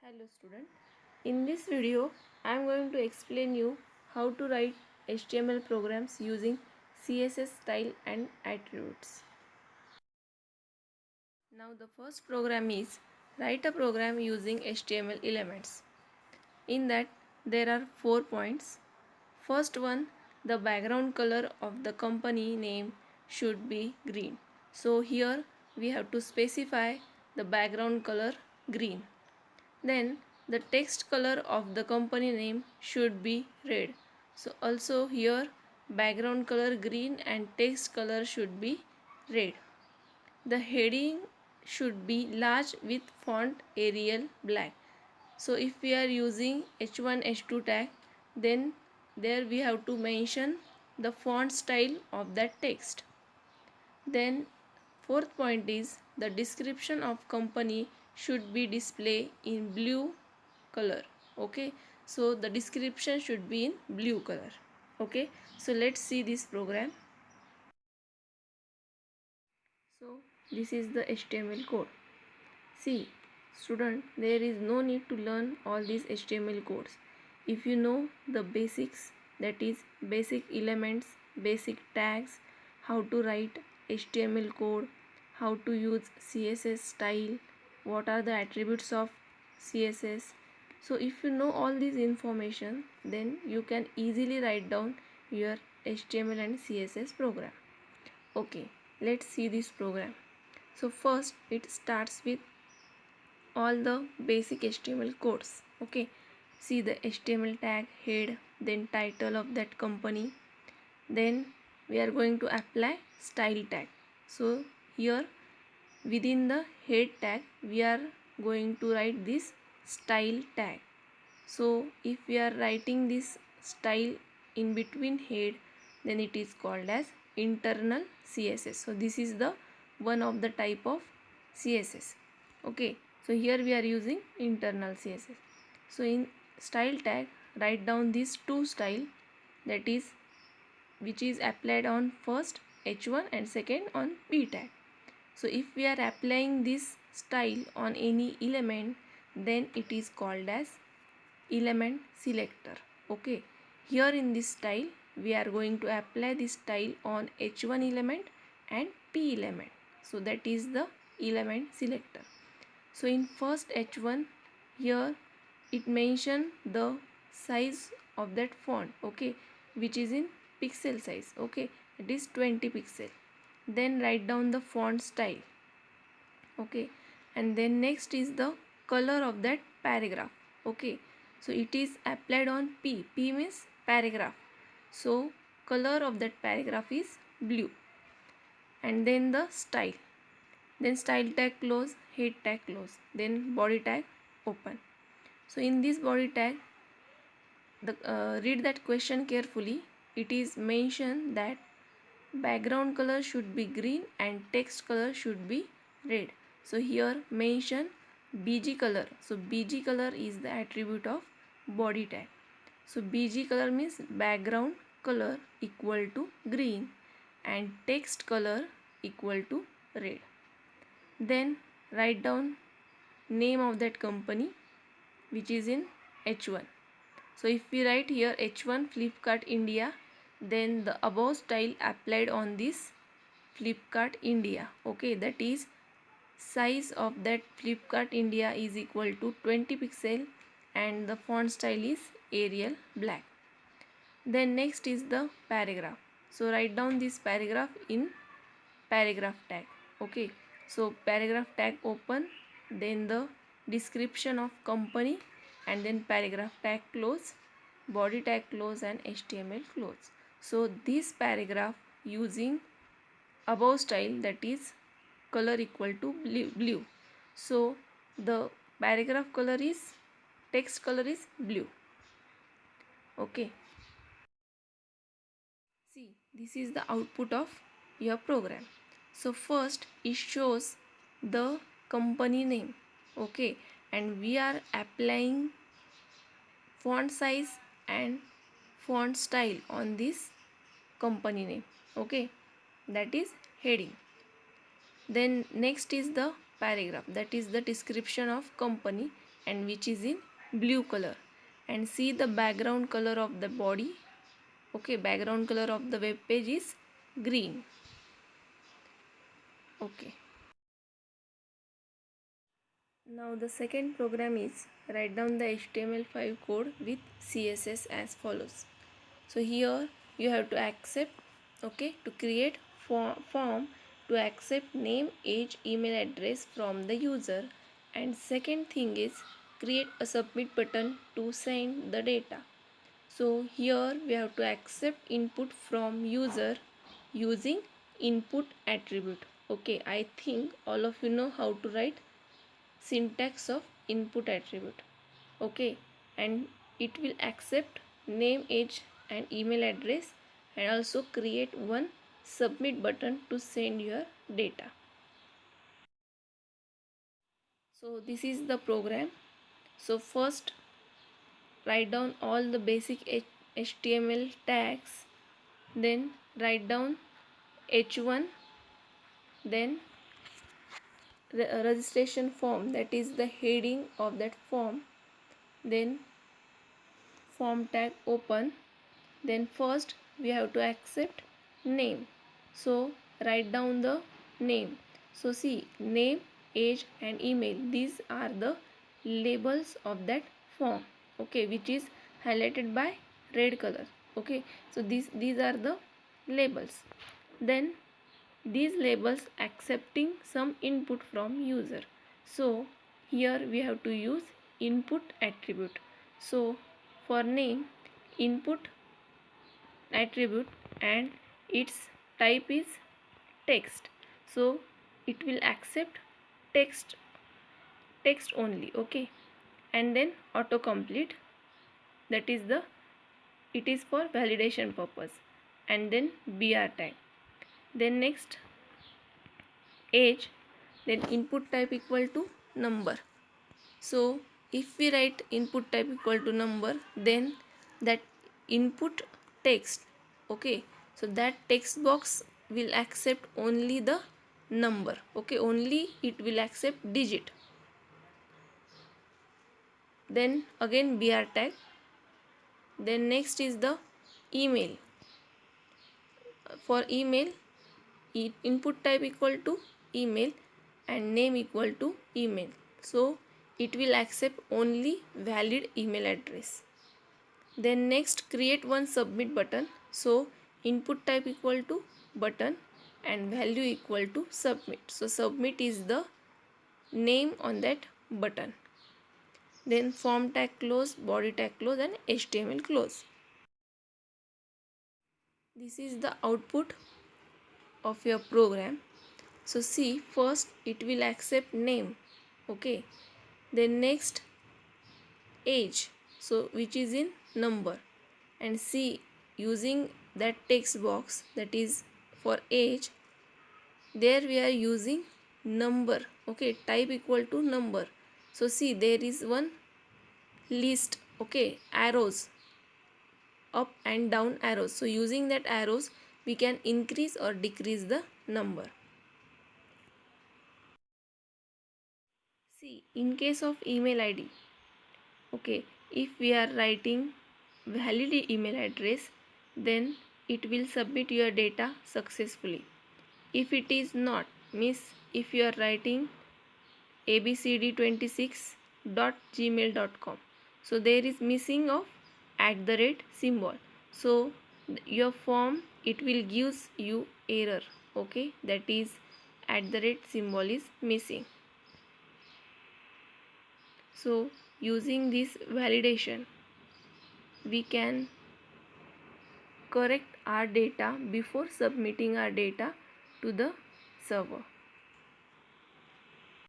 Hello student. In this video I am going to explain you how to write HTML programs using CSS style and attributes. Now the first program is write a program using HTML elements. In that there are 4 points. First one, the background color of the company name should be green. So here we have to specify the background color green. Then the text color of the company name should be red. So also here background color green and text color should be red. The heading should be large with font Arial black. So if we are using H1 H2 tag, then there we have to mention the font style of that text. Then fourth point is the description of company should be displayed in blue color. Okay, so the description should be in blue color. Okay, so let's see this program. So this is the HTML code. See student, there is no need to learn all these HTML codes. If you know the basics, that is basic elements, basic tags, how to write HTML code, how to use CSS style, what are the attributes of CSS. So if you know all these information, then you can easily write down your HTML and CSS program. Okay, let's see this program. So first it starts with all the basic HTML codes. Okay, see the HTML tag, head, then title of that company. Then we are going to apply style tag. So here within the head tag we are going to write this style tag. So if we are writing this style in between head, then it is called as internal CSS. So this is the one of the type of CSS. Okay, so here we are using internal CSS. So in style tag, write down these two style, that is which is applied on first H1 and second on P tag. So if we are applying this style on any element, then it is called as element selector. Okay, here in this style we are going to apply this style on H1 element and P element. So that is the element selector. So in first H1, here it mention the size of that font, okay, which is in pixel size. Okay, it is 20 pixel. Then write down the font style. Okay, and then next is the color of that paragraph. Okay, so it is applied on P means paragraph. So color of that paragraph is blue. And then the style, then style tag close, head tag close, then body tag open. So in this body tag, read that question carefully. It is mentioned that background color should be green and text color should be red. So here mention BG color. So BG color is the attribute of body tag. So BG color means background color equal to green and text color equal to red. Then write down name of that company which is in H1. So if we write here H1 Flipkart India, then the above style applied on this Flipkart India. Okay, that is size of that Flipkart India is equal to 20 pixel and the font style is Arial black. Then next is the paragraph. So write down this paragraph in paragraph tag. Okay, so paragraph tag open, then the description of company, and then paragraph tag close, body tag close, and HTML close. So this paragraph using above style, that is color equal to blue. So the paragraph color is, text color is blue. Okay, see this is the output of your program. So first it shows the company name. Okay, and we are applying font size and font style on this company name. Okay, that is heading. Then next is the paragraph, that is the description of company and which is in blue color, and see the background color of the body. Okay, background color of the web page is green. Okay, now the second program is write down the HTML5 code with CSS as follows. So here you have to accept, okay, to create form to accept name, age, email address from the user, and second thing is create a submit button to send the data. So here we have to accept input from user using input attribute. Okay, I think all of you know how to write syntax of input attribute. Okay, and it will accept name, age and email address, and also create one submit button to send your data. So this is the program. So first write down all the basic HTML tags, then write down h1, then registration form, that is the heading of that form, then form tag open. Then first we have to accept name, so write down the name. So see, name, age and email, these are the labels of that form, okay, which is highlighted by red color. Okay, so these are the labels. Then these labels accepting some input from user. So here we have to use input attribute. So for name, input attribute and its type is text, so it will accept text only. Okay, and then autocomplete, that is the, it is for validation purpose, and then br tag. Then next age, then input type equal to number. So if we write input type equal to number, then that input text, okay, so that text box will accept only the number. Okay, only it will accept digit. Then again br tag. Then next is the email. For email, input type equal to email and name equal to email, so it will accept only valid email address. Then next create one submit button, so input type equal to button and value equal to submit, so submit is the name on that button. Then form tag close, body tag close and HTML close. This is the output of your program. So see, first it will accept name, okay, then next age, so which is in number, and see, using that text box, that is for age, there we are using number. Okay, type equal to number. So see, there is one list, okay, arrows, up and down arrows, so using that arrows we can increase or decrease the number. See, in case of email ID, okay, if we are writing valid email address, then it will submit your data successfully. If it is not, means if you are writing abcd26.gmail.com, so there is missing of @ symbol, so your form, it will gives you error. Okay, that is @ symbol is missing. So using this validation, we can correct our data before submitting our data to the server.